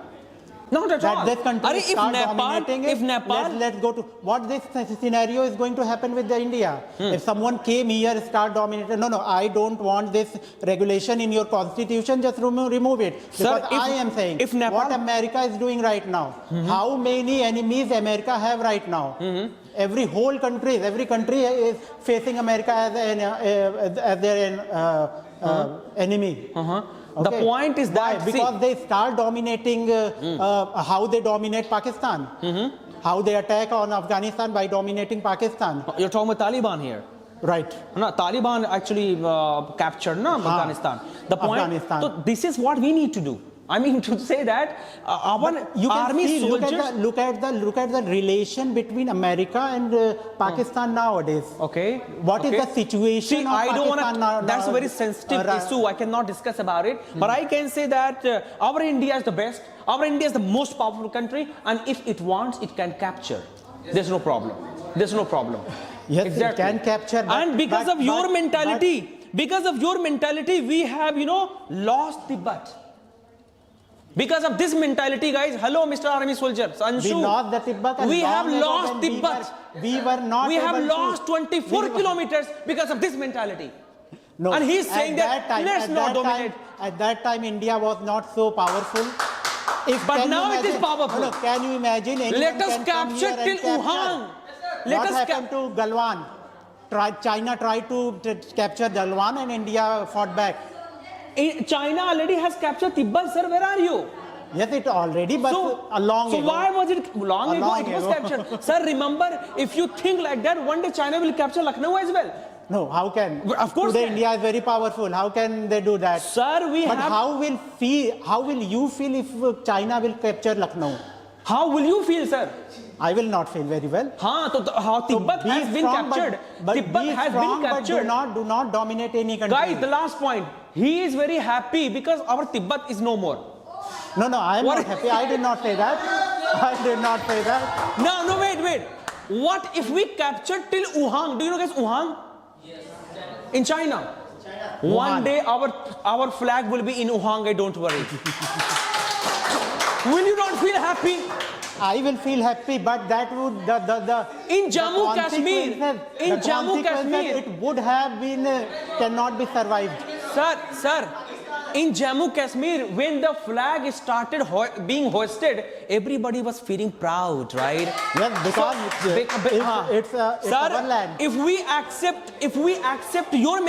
Not at all. That this country Arey, start dominating it. if Nepal, let's go to what this scenario is going to happen with the India. If someone came here, start dominating. No, I don't want this regulation in your constitution. Just remove it. Sir, Because I am saying if Nepal- what America is doing right now. How many enemies America have right now? Every country is facing America as their enemy. The point is Why? that, Because they start dominating how they dominate Pakistan. How they attack on Afghanistan by dominating Pakistan. you're talking about Taliban here. Right. No, Taliban actually captured Afghanistan. The point. Afghanistan. So this is what we need to do. I mean to say that our You can army see, soldiers. look at the relation between America and Pakistan nowadays. Okay. What is okay. the situation See, of I don't Pakistan want to. That's a now? very sensitive Right. issue. I cannot discuss about it. But I can say that our India is the best. Our India is the most powerful country, and if it wants, it can capture. There's no problem. There's no problem. Yes, exactly. it can capture. And because of your mentality, we have lost Tibet. Because of this mentality, guys. Hello, Mr. Army soldier. Anshu. We lost the Tibet. And We have long ago lost when Tibet. We were not. We have able to- lost 24 we were- kilometers because of this mentality. No. And he's At saying that let's at not that dominate. At that time, India was not so powerful. But can you now it is imagine- powerful. No, can you imagine? anyone Let us can come capture here and till capture? Wuhan. Let What us happened to Galwan? China tried to capture Galwan and India fought back. China already has captured Tibet, sir. Where are you? Yes, it already, but So ago. why was it long ago? Long It was ago. captured. Sir, remember, if you think like that, one day China will capture Lucknow as well. No, how can? Of course Today can. India is very powerful. How can they do that? Sir, we But have. how will you feel if China will capture Lucknow? How will you feel, sir? I will not feel very well. How So Tibet be has been strong, captured. But Tibet be has strong, been but captured. do not dominate any country. Guys, the last point. He is very happy because our Tibet is no more. No, I am What- not happy. I did not say that. I did not say that. No, wait. What if we captured till Wuhan? Do you know, guys, Wuhan? In China. One Wuhan. day our flag will be in Wuhan, don't worry. Will you not feel happy? I will feel happy, but that would the In Jammu the Kashmir, consequences- in the Jammu consequences Kashmir. it would have been cannot be survived. Sir, in Jammu Kashmir, when the flag started being hoisted, everybody was feeling proud, right? Yes, because it's our land. If we accept your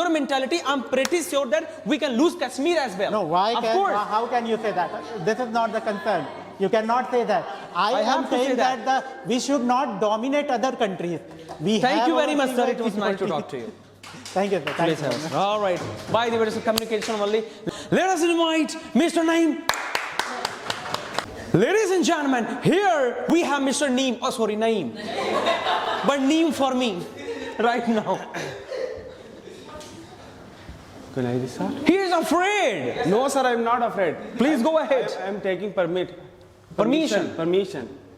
mentality, I'm pretty sure that we can lose Kashmir as well. No, how can you say that? This is not the concern. You cannot say that. I have am to say saying that we should not dominate other countries. Thank you very much, sir. It was nice to talk to you. Thank you, sir. Thank you. All right. By the way, it's a communication only. Let us invite Mr. Naeem. Ladies and gentlemen, here we have Mr. Naeem. Oh, sorry, Naeem. But Naeem for me right now. Can I start? He is afraid. No, sir, I'm not afraid. Please go ahead. I'm taking permission.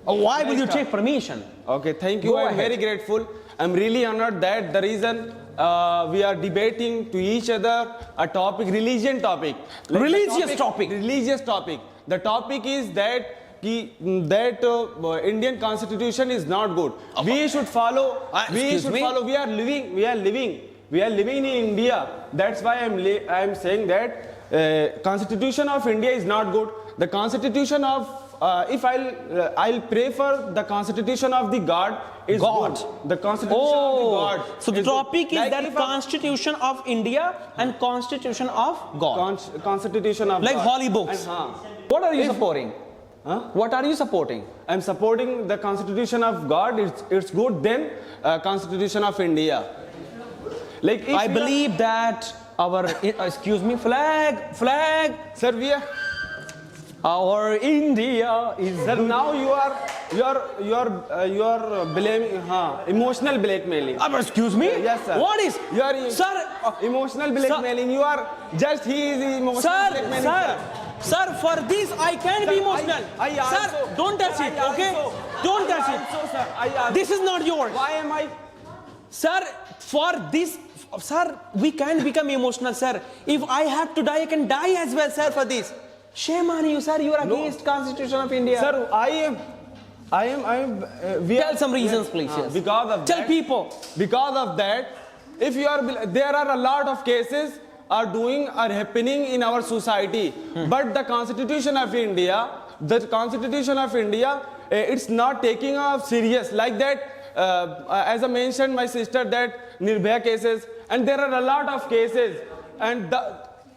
Oh, why will you take permission? Okay, thank you. Go I'm ahead. very grateful. I'm really honored that the reason we are debating to each other a topic, religion topic. Religious topic. Religious topic. The topic is that Indian constitution is not good. We should follow. Excuse me? We are living in India. That's why I'm saying that constitution of India is not good. The constitution of if I'll pray for the constitution of the God is God. good. The constitution of the God. So the is topic good. is Like that if Constitution of India and Constitution of God. Constitution of Like God. holy books. And, What are you supporting? Huh? What are you supporting? I'm supporting the constitution of God. It's good then constitution of India. Like if I we are- believe that our excuse me, flag. Sir, we are. Our India is. Sir, now you are blaming, emotional blackmailing. Excuse me. Yes, sir. What is? You are Sir. Emotional blackmailing. You are just he is emotional blackmailing. Sir, for this I can be Sir, emotional. I Sir, also- don't touch I it, okay? also- Don't touch I it. also, sir, I also- This is not yours. Why am I? Sir, for this, sir, we can become emotional, sir. If I have to die, I can die as well, sir, for this. Shame on you, sir. You are against Constitution of India. Sir, I am. Tell some reasons, please. Yes. Because of Tell that, people. Because of that, if you are, there are a lot of cases are happening in our society. But the Constitution of India, it's not taking off serious like that. As I mentioned, my sister, that Nirbhaya cases, and there are a lot of cases,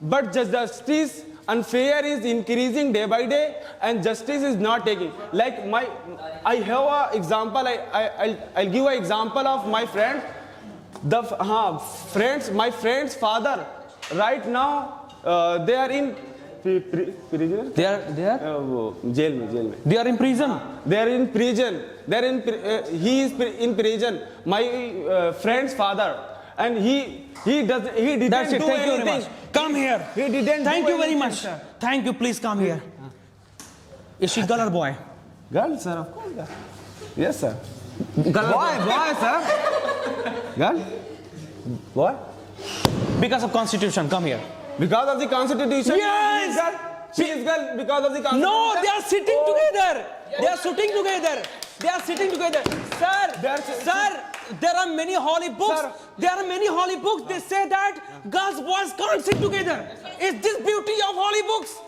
but justice unfair is increasing day by day, and justice is not taking. Like I have an example. I'll give an example of my friend. My friend's father. Right now, they are in prison. They are Jail mein. They are in prison. They are in prison. He is in prison. My friend's father, and he didn't That's it. do Thank you anything. very much. Come here. He didn't. Thank do you very anything, much. sir. Thank you. Please come here. Is she girl or boy? Girl, sir, of course. Girl. Yes, sir. Boy, sir. Girl. Boy. Because of Constitution. Come here. Because of the Constitution. Yes! She is girl because of the Constitution. No, they are sitting together. They are sitting together. They are sitting together. Sir, there are many holy books. Sir. There are many holy books. They say that girls, boys can't sit together. Is this beauty of holy books?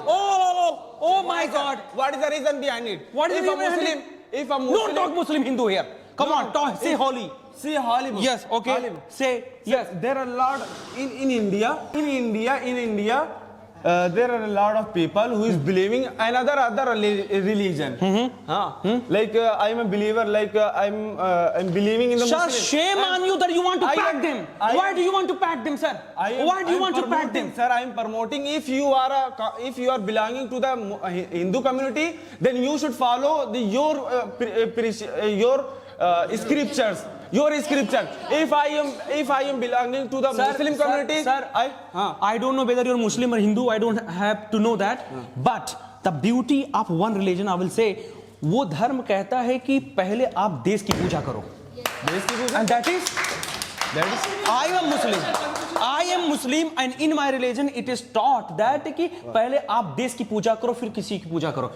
Oh my God. What is the reason behind it? What is If the a reason behind Muslim, it? if a Muslim, Don't talk Muslim Hindu here. Come on, talk. Say holy. See holy book. Yes, okay. Holy book. Say yes. There are a lot in India. There are a lot of people who is believing other religion. Like I am a believer. Like I'm believing in the Sir, Muslim. shame on you that you want to pack them. Why do you want to pack them, sir? Why do you want to pack them? Sir, I am promoting. If you are belonging to the Hindu community, then you should follow your scriptures. Your scripture. If I am belonging to the Muslim community, I don't know whether you're Muslim or Hindu. I don't have to know that. But the beauty of one religion, I will say, वो धर्म कहता है कि पहले आप देश की पूजा करो. And that is I am Muslim. I I am Muslim and in my religion it is taught that कि पहले आप देश की पूजा करो फिर किसी की पूजा करो.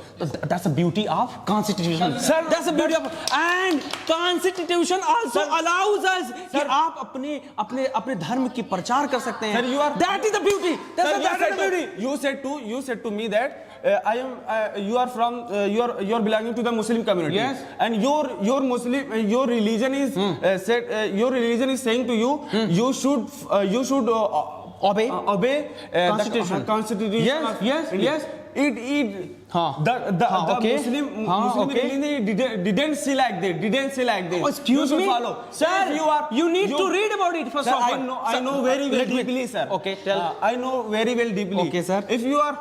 That's the beauty of constitution. Sir, that's the beauty of and constitution also allows us कि आप अपने धर्म की प्रचार कर सकते हैं. Sir, you are- that is the beauty. That's Sir, the beauty. you said to me that you are from you are belonging to the Muslim community. Yes. And your religion is your religion is saying to you you should Obey. Constitution. Constitution. Yes, of yes, India. yes. The okay. Muslim Okay. religion didn't say like that. Didn't say like this. Oh, excuse you should me, follow. sir. You need to read about it first Sir, of all. I know very well deeply, sir. Okay, tell. I know very well deeply. Okay, sir. If you are,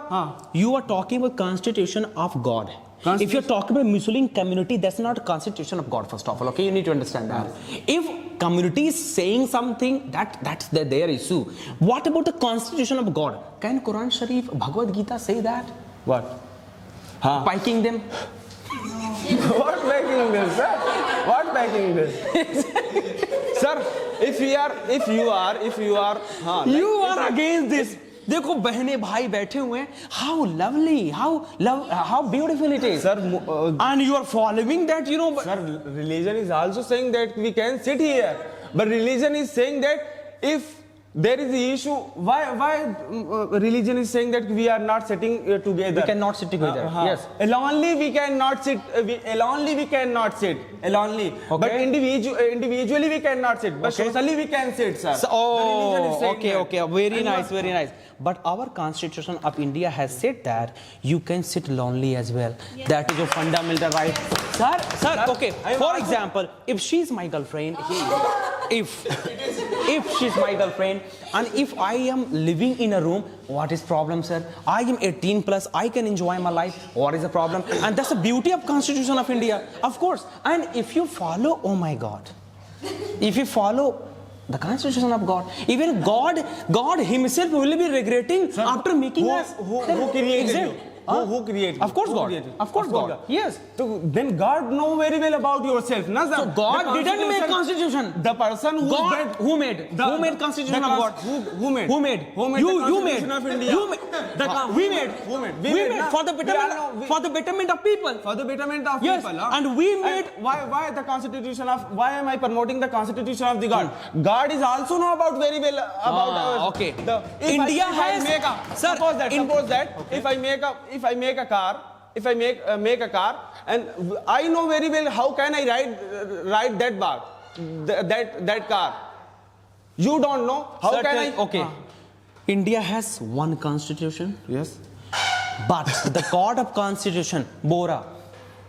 You are talking about constitution of God. If you're talking about Muslim community, that's not constitution of God. First of all, okay, you need to understand that. If community is saying something, that's their issue. What about the constitution of God? Can Quran Sharif, Bhagavad Gita say that? what? Piking them? What backing this, sir? What backing this? Sir, if you are, You are against this. देखो बहने भाई बैठे हुए हैं. How lovely, how beautiful it is. Sir, and you are following that, you know. sir, religion is also saying that we can sit here, but religion is saying that if there is the issue, why religion is saying that we are not sitting together. We cannot sit together. Yes. Alonely we cannot sit. Alonely we cannot sit. Alonely. Okay. But individually we cannot sit. But Okay. socially we can sit, sir. So, The religion is saying okay. that. Very And nice, very nice. But our constitution of India has said that you can sit lonely as well. That is your fundamental right. Sir, okay. I am For also- example, if she's my girlfriend, if she's my girlfriend, and if I am living in a room, what is problem, sir? I am 18 plus. I can enjoy my life. What is the problem? And that's the beauty of Constitution of India, of course. And if you follow, oh my God, if you follow the constitution of God, even God himself will be regretting after making us. Who created you? Who created? Of course Who God. created? Of course God. Yes. So then God know very well about yourself, na sir? So God The didn't make constitution. The person who God, who made constitution of God? Who made? Who made? Who made You the made. Constitution of India? You made. We made. Who made? We made na? for the We are now- betterment. For the betterment of people. For the betterment of Yes, people. and we made. Why the constitution of? Why am I promoting the constitution of the God? God is also know about very well about our. Okay. If India I has. make a, Sir, suppose that if I make a car. If I make a car, and I know very well how can I ride that car, that car. You don't know how can I? Okay. India has one constitution, Yes. but the God of constitution, Bora.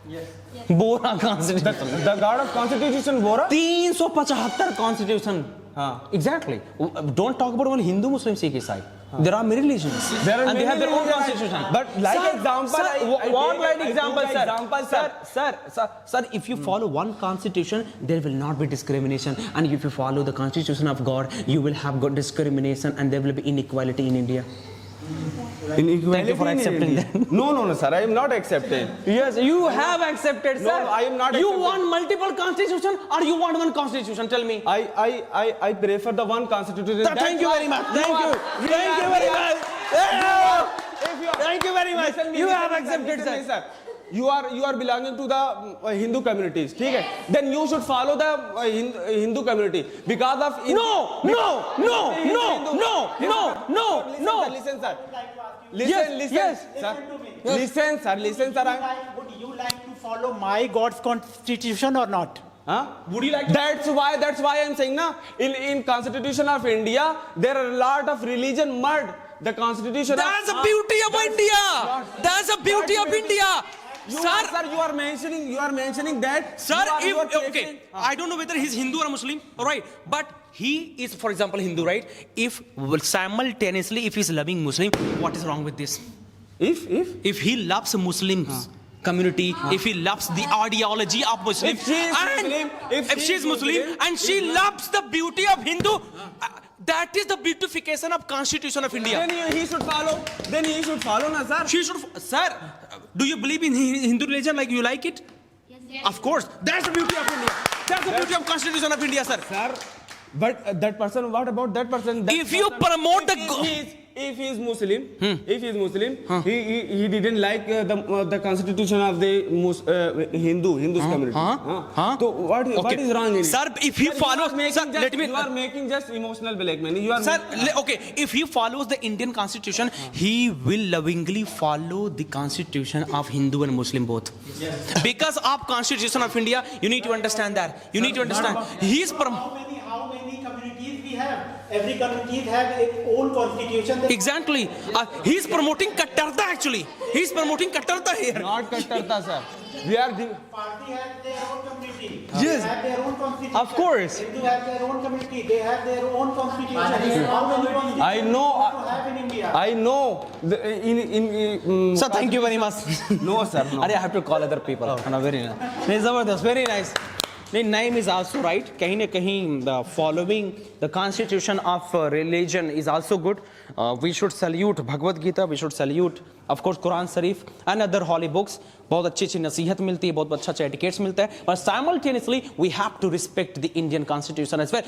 Yes. Bora constitution. The God of Constitution, Bora. 375 constitution. Exactly. Don't talk about only Hindu, Muslim, Sikh, Isai. There are many religions. There are and they many have their own religions. constitution. But like Sir, example, sir, I what take- like I example, took the sir? example, Sir, if you follow one constitution, there will not be discrimination. And if you follow the constitution of God, you will have good discrimination and there will be inequality in India. Thank you for accepting that. No, sir. I am not accepting. Yes, you have accepted, sir. No, I am not You accepting. want multiple constitution or you want one constitution? Tell me. I prefer the one constitution. Thank you very much. Thank you. Thank you very much. Thank you very much. You have accepted, sir. You are belonging to the Hindu communities. Okay? Then you should follow the Hindu community because of No. Listen, sir. Yes, Listen, sir. Listen, sir. Would you like to follow my God's constitution or not? Huh? Would you like? That's why I'm saying na. In Constitution of India, there are a lot of religion mud. The Constitution. That's the beauty of India. That's the beauty of India. Sir, you are mentioning that. Sir, you are okay, I don't know whether he's Hindu or Muslim, right? But he is, for example, Hindu, right? If simultaneously, if he's loving Muslim, what is wrong with this? If he loves Muslims community, if he loves the ideology of Muslim, If she is Muslim, if she is Muslim and she loves the beauty of Hindu, that is the beautification of Constitution of India. Then he should follow. Na, sir. She should, sir, do you believe in Hindu religion like you like it? Yes. Of course. That's the beauty of India. That's the beauty of Constitution of India, sir. Sir, But that person, what about that person? That If you person, promote if he is Muslim, if he is Muslim, he didn't like the constitution of the Hindus community. So what is wrong in it? Sir, if he follows, sir, let me. You are making just emotional blackmail. You are Sir, okay, if he follows the Indian constitution, he will lovingly follow the constitution of Hindu and Muslim both. Yes. Because of constitution of India, you need to understand that. You need to understand. He is How many communities we have? Every community have its own constitution. exactly. He's promoting Kattarta actually. He's promoting Kattarta here. not Kattarta, sir. We are the Party has their own community. Yes. They have their own constitution. Of course. Hindu have their own community. They have their own constitution. How many constitutions I know. you have in India? I know. Sir, thank you very much. No, sir. No. I have to call other people. No, very nice. Zabardast, very nice. The name is also right. Kahin na kahin, the following the constitution of religion is also good. We should salute Bhagavad Gita. We should salute, of course, Quran Sharif and other holy books. बहुत अच्छी नसीहत मिलती है, बहुत अच्छा etiquettes मिलता है. But simultaneously, we have to respect the Indian constitution as well.